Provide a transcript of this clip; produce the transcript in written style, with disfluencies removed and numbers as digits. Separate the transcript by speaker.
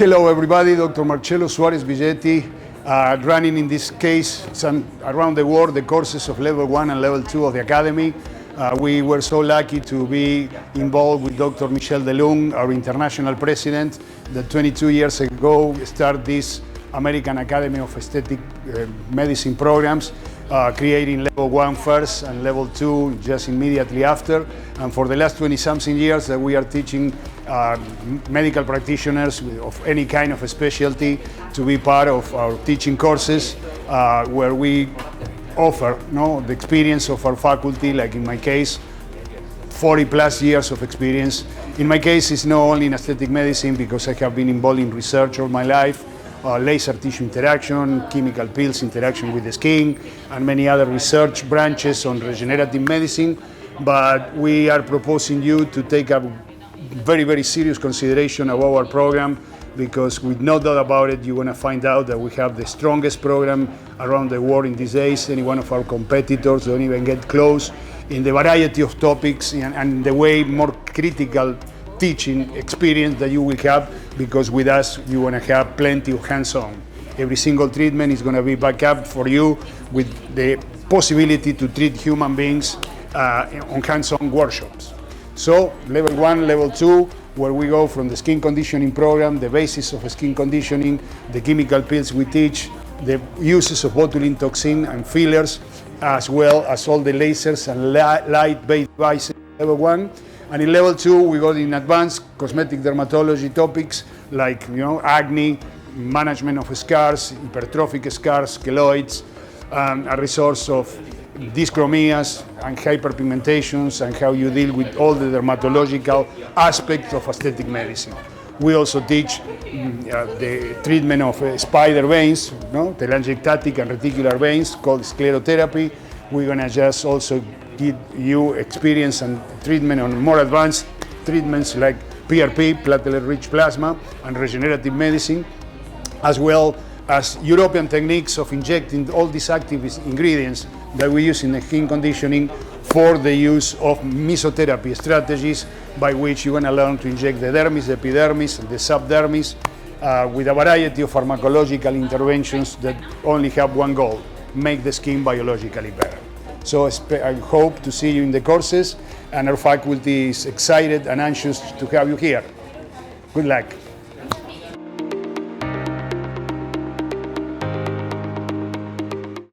Speaker 1: Hello everybody, Dr. Marcelo Suarez Villetti, running in this case around the world the courses of level 1 and level 2 of the Academy. We were so lucky to be involved with Dr. Michel Delung, our international president, that 22 years ago started this American Academy of Aesthetic Medicine programs, creating level 1 first and level 2 just immediately after. And for the last 20-something years that we are teaching medical practitioners of any kind of a specialty to be part of our teaching courses, where we offer the experience of our faculty, like in my case, 40 plus years of experience. In my case, it's not only in aesthetic medicine because I have been involved in research all my life, laser tissue interaction, chemical peels interaction with the skin, and many other research branches on regenerative medicine. But we are proposing you to take a very, very serious consideration of our program, because with no doubt about it, you're going to find out that we have the strongest program around the world in these days. Any one of our competitors don't even get close in the variety of topics and the way more critical teaching experience that you will have, because with us you want to have plenty of hands-on. Every single treatment is going to be backed up for you with the possibility to treat human beings on hands-on workshops. So level 1, level 2, where we go from the skin conditioning program, the basis of skin conditioning, the chemical peels we teach, the uses of botulinum toxin and fillers, as well as all the lasers and light-based devices, level 1. And in level 2, we go in advanced cosmetic dermatology topics like acne, management of scars, hypertrophic scars, keloids, a resource of dyschromias and hyperpigmentations, and how you deal with all the dermatological aspects of aesthetic medicine. We also teach the treatment of spider veins, telangiectatic and reticular veins, called sclerotherapy. We're going to just also give you experience and treatment on more advanced treatments like PRP, platelet-rich plasma, and regenerative medicine, as well as European techniques of injecting all these active ingredients that we use in the skin conditioning for the use of mesotherapy strategies, by which you're going to learn to inject the dermis, the epidermis, the subdermis, with a variety of pharmacological interventions that only have one goal: make the skin biologically better. So I hope to see you in the courses, and our faculty is excited and anxious to have you here. Good luck.